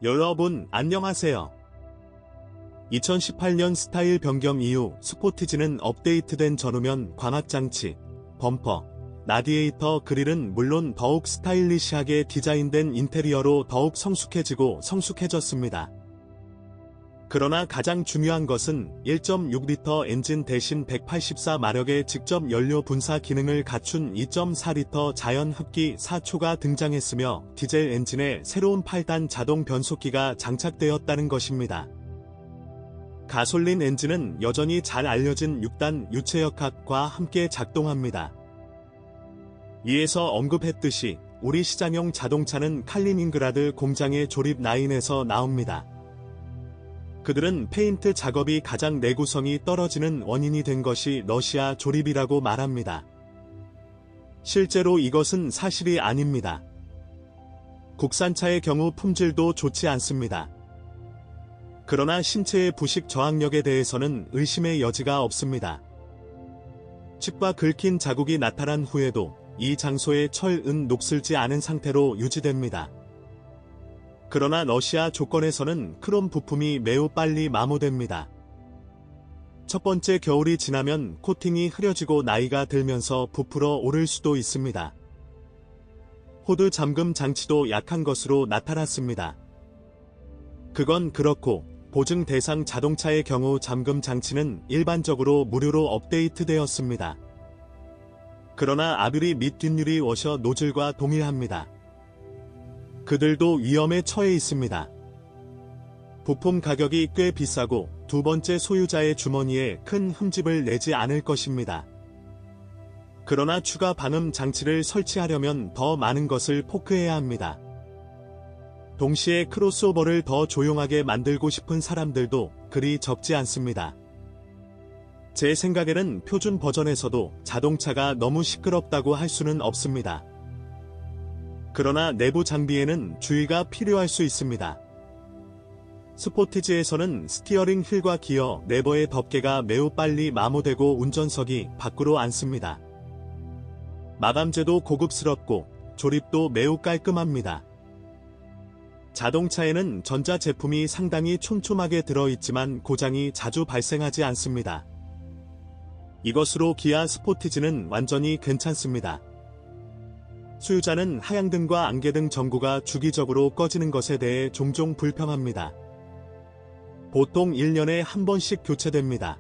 여러분 안녕하세요. 2018년 스타일 변경 이후 스포티지는 업데이트된 전후면 광학장치, 범퍼, 라디에이터 그릴은 물론 더욱 스타일리시하게 디자인된 인테리어로 더욱 성숙해지고 성숙해졌습니다. 그러나 가장 중요한 것은 1.6리터 엔진 대신 184마력의 직접 연료 분사 기능을 갖춘 2.4리터 자연 흡기 4초가 등장했으며 디젤 엔진에 새로운 8단 자동 변속기가 장착되었다는 것입니다. 가솔린 엔진은 여전히 잘 알려진 6단 유체역학과 함께 작동합니다. 이에서 언급했듯이 우리 시장용 자동차는 칼리닝그라드 공장의 조립 라인에서 나옵니다. 그들은 페인트 작업이 가장 내구성이 떨어지는 원인이 된 것이 러시아 조립이라고 말합니다. 실제로 이것은 사실이 아닙니다. 국산차의 경우 품질도 좋지 않습니다. 그러나 신체의 부식 저항력에 대해서는 의심의 여지가 없습니다. 칩과 긁힌 자국이 나타난 후에도 이 장소에 철, 은 녹슬지 않은 상태로 유지됩니다. 그러나 러시아 조건에서는 크롬 부품이 매우 빨리 마모됩니다. 첫 번째 겨울이 지나면 코팅이 흐려지고 나이가 들면서 부풀어 오를 수도 있습니다. 호드 잠금 장치도 약한 것으로 나타났습니다. 그건 그렇고 보증 대상 자동차의 경우 잠금 장치는 일반적으로 무료로 업데이트되었습니다. 그러나 아뷰리 및 뒷유리 워셔 노즐과 동일합니다. 그들도 위험에 처해 있습니다. 부품 가격이 꽤 비싸고 두 번째 소유자의 주머니에 큰 흠집을 내지 않을 것입니다. 그러나 추가 방음 장치를 설치하려면 더 많은 것을 포크해야 합니다. 동시에 크로스오버를 더 조용하게 만들고 싶은 사람들도 그리 적지 않습니다. 제 생각에는 표준 버전에서도 자동차가 너무 시끄럽다고 할 수는 없습니다. 그러나 내부 장비에는 주의가 필요할 수 있습니다. 스포티지에서는 스티어링 휠과 기어, 레버의 덮개가 매우 빨리 마모되고 운전석이 밖으로 앉습니다. 마감재도 고급스럽고 조립도 매우 깔끔합니다. 자동차에는 전자 제품이 상당히 촘촘하게 들어있지만 고장이 자주 발생하지 않습니다. 이것으로 기아 스포티지는 완전히 괜찮습니다. 소유자는 하향등과 안개등 전구가 주기적으로 꺼지는 것에 대해 종종 불평합니다. 보통 1년에 한 번씩 교체됩니다.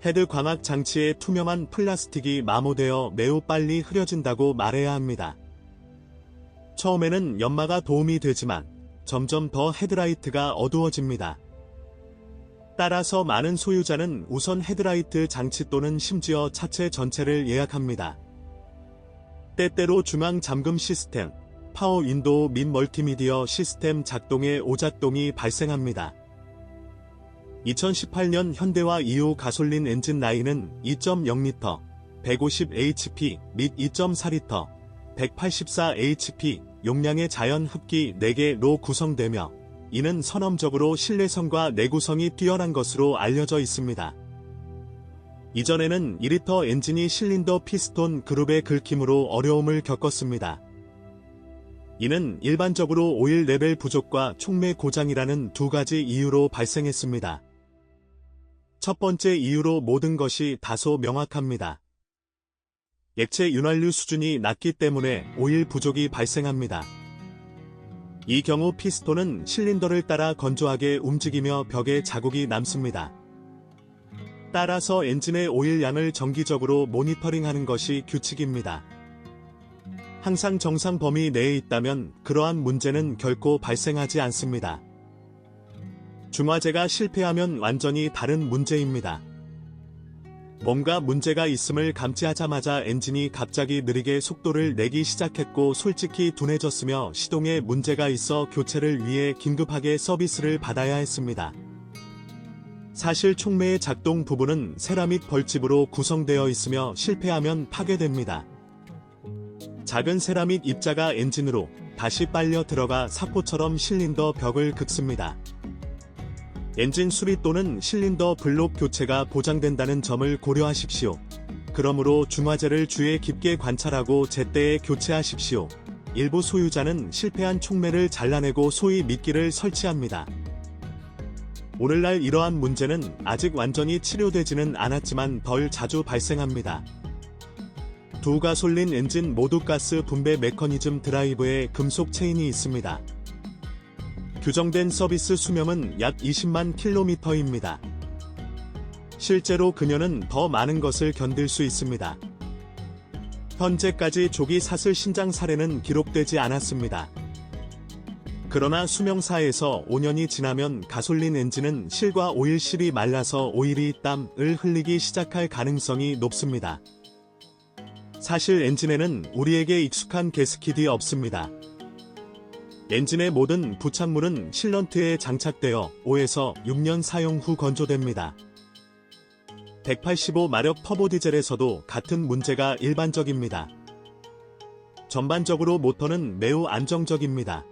헤드 광학 장치에 투명한 플라스틱이 마모되어 매우 빨리 흐려진다고 말해야 합니다. 처음에는 연마가 도움이 되지만 점점 더 헤드라이트가 어두워집니다. 따라서 많은 소유자는 우선 헤드라이트 장치 또는 심지어 차체 전체를 예약합니다. 때때로 중앙 잠금 시스템, 파워 윈도우 및 멀티미디어 시스템 작동에 오작동이 발생합니다. 2018년 현대화 이후 가솔린 엔진 라인은 2.0리터, 150hp 및 2.4리터, 184hp 용량의 자연 흡기 4개로 구성되며 이는 선험적으로 신뢰성과 내구성이 뛰어난 것으로 알려져 있습니다. 이전에는 2리터 엔진이 실린더 피스톤 그룹의 긁힘으로 어려움을 겪었습니다. 이는 일반적으로 오일 레벨 부족과 촉매 고장이라는 두 가지 이유로 발생했습니다. 첫 번째 이유로 모든 것이 다소 명확합니다. 액체 윤활유 수준이 낮기 때문에 오일 부족이 발생합니다. 이 경우 피스톤은 실린더를 따라 건조하게 움직이며 벽에 자국이 남습니다. 따라서 엔진의 오일 양을 정기적으로 모니터링하는 것이 규칙입니다. 항상 정상 범위 내에 있다면 그러한 문제는 결코 발생하지 않습니다. 중화제가 실패하면 완전히 다른 문제입니다. 뭔가 문제가 있음을 감지하자마자 엔진이 갑자기 느리게 속도를 내기 시작했고 솔직히 둔해졌으며 시동에 문제가 있어 교체를 위해 긴급하게 서비스를 받아야 했습니다. 사실 촉매의 작동 부분은 세라믹 벌집으로 구성되어 있으며 실패하면 파괴됩니다. 작은 세라믹 입자가 엔진으로 다시 빨려 들어가 사포처럼 실린더 벽을 긁습니다. 엔진 수리 또는 실린더 블록 교체가 보장된다는 점을 고려하십시오. 그러므로 중화제를 주에 깊게 관찰하고 제때에 교체하십시오. 일부 소유자는 실패한 촉매를 잘라내고 소위 미끼를 설치합니다. 오늘날 이러한 문제는 아직 완전히 치료되지는 않았지만 덜 자주 발생합니다. 두 가솔린 엔진 모두 가스 분배 메커니즘 드라이브에 금속 체인이 있습니다. 규정된 서비스 수명은 약 20만 킬로미터입니다. 실제로 그녀는 더 많은 것을 견딜 수 있습니다. 현재까지 조기 사슬 신장 사례는 기록되지 않았습니다. 그러나 수명사에서 5년이 지나면 가솔린 엔진은 실과 오일실이 말라서 오일이 땀을 흘리기 시작할 가능성이 높습니다. 사실 엔진에는 우리에게 익숙한 가스킷이 없습니다. 엔진의 모든 부착물은 실런트에 장착되어 5에서 6년 사용 후 건조됩니다. 185마력 터보 디젤에서도 같은 문제가 일반적입니다. 전반적으로 모터는 매우 안정적입니다.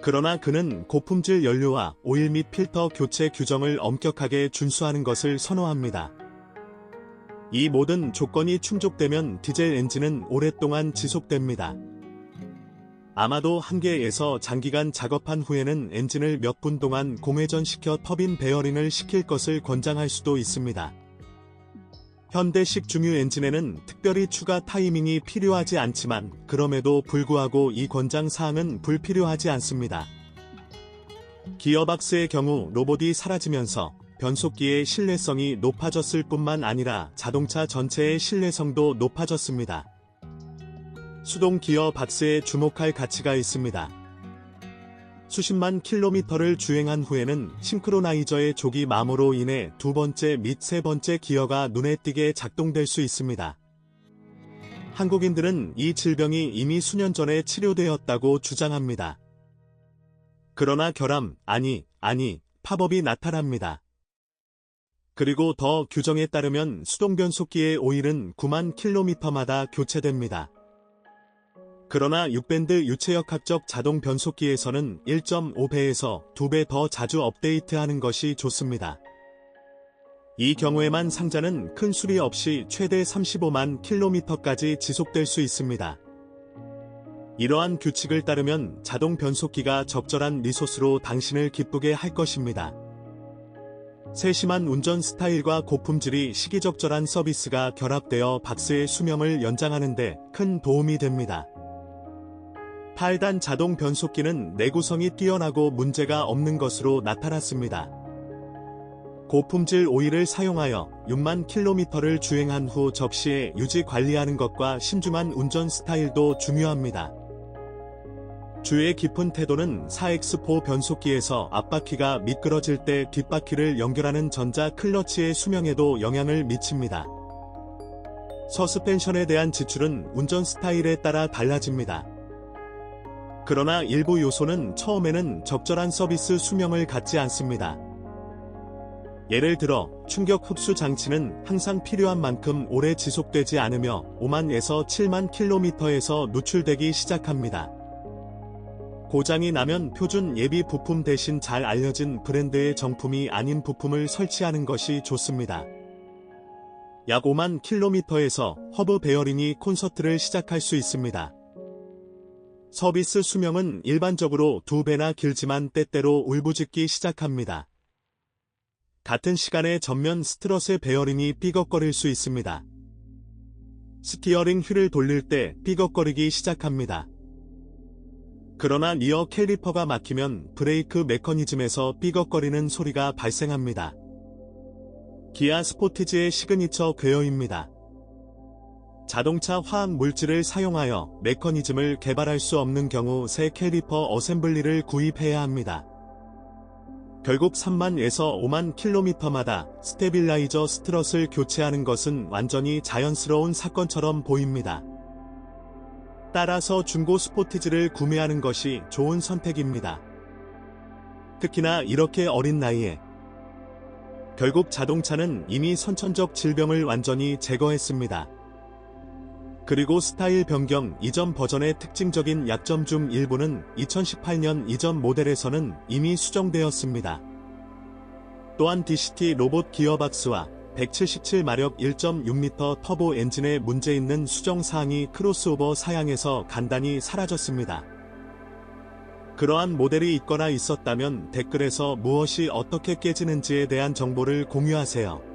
그러나 그는 고품질 연료와 오일 및 필터 교체 규정을 엄격하게 준수하는 것을 선호합니다. 이 모든 조건이 충족되면 디젤 엔진은 오랫동안 지속됩니다. 아마도 한계에서 장기간 작업한 후에는 엔진을 몇 분 동안 공회전시켜 터빈 베어링을 시킬 것을 권장할 수도 있습니다. 현대식 중유 엔진에는 특별히 추가 타이밍이 필요하지 않지만 그럼에도 불구하고 이 권장 사항은 불필요하지 않습니다. 기어박스의 경우 로봇이 사라지면서 변속기의 신뢰성이 높아졌을 뿐만 아니라 자동차 전체의 신뢰성도 높아졌습니다. 수동 기어 박스에 주목할 가치가 있습니다. 수십만 킬로미터를 주행한 후에는 싱크로나이저의 조기 마모로 인해 두 번째 및 세 번째 기어가 눈에 띄게 작동될 수 있습니다. 한국인들은 이 질병이 이미 수년 전에 치료되었다고 주장합니다. 그러나 결함, 팝업이 나타납니다. 그리고 더 규정에 따르면 수동 변속기의 오일은 9만 킬로미터마다 교체됩니다. 그러나 6밴드 유체역학적 자동 변속기에서는 1.5배에서 2배 더 자주 업데이트하는 것이 좋습니다. 이 경우에만 상자는 큰 수리 없이 최대 35만 킬로미터까지 지속될 수 있습니다. 이러한 규칙을 따르면 자동 변속기가 적절한 리소스로 당신을 기쁘게 할 것입니다. 세심한 운전 스타일과 고품질이 시기적절한 서비스가 결합되어 박스의 수명을 연장하는 데 큰 도움이 됩니다. 8단 자동 변속기는 내구성이 뛰어나고 문제가 없는 것으로 나타났습니다. 고품질 오일을 사용하여 6만 킬로미터를 주행한 후 적시에 유지 관리하는 것과 신중한 운전 스타일도 중요합니다. 주의 깊은 태도는 4X4 변속기에서 앞바퀴가 미끄러질 때 뒷바퀴를 연결하는 전자 클러치의 수명에도 영향을 미칩니다. 서스펜션에 대한 지출은 운전 스타일에 따라 달라집니다. 그러나 일부 요소는 처음에는 적절한 서비스 수명을 갖지 않습니다. 예를 들어 충격 흡수 장치는 항상 필요한 만큼 오래 지속되지 않으며 5만에서 7만 킬로미터에서 누출되기 시작합니다. 고장이 나면 표준 예비 부품 대신 잘 알려진 브랜드의 정품이 아닌 부품을 설치하는 것이 좋습니다. 약 5만 킬로미터에서 허브 베어링이 콘서트를 시작할 수 있습니다. 서비스 수명은 일반적으로 2배나 길지만 때때로 울부짖기 시작합니다. 같은 시간에 전면 스트럿의 베어링이 삐걱거릴 수 있습니다. 스티어링 휠을 돌릴 때 삐걱거리기 시작합니다. 그러나 리어 캘리퍼가 막히면 브레이크 메커니즘에서 삐걱거리는 소리가 발생합니다. 기아 스포티지의 시그니처 궤어입니다. 자동차 화학 물질을 사용하여 메커니즘을 개발할 수 없는 경우 새 캘리퍼 어셈블리를 구입해야 합니다. 결국 3만에서 5만 킬로미터마다 스테빌라이저 스트럿을 교체하는 것은 완전히 자연스러운 사건처럼 보입니다. 따라서 중고 스포티지를 구매하는 것이 좋은 선택입니다. 특히나 이렇게 어린 나이에. 결국 자동차는 이미 선천적 질병을 완전히 제거했습니다. 그리고 스타일 변경 이전 버전의 특징적인 약점 중 일부는 2018년 이전 모델에서는 이미 수정되었습니다. 또한 DCT 로봇 기어박스와 177마력 1.6L 터보 엔진에 문제 있는 수정사항이 크로스오버 사양에서 간단히 사라졌습니다. 그러한 모델이 있거나 있었다면 댓글에서 무엇이 어떻게 깨지는지에 대한 정보를 공유하세요.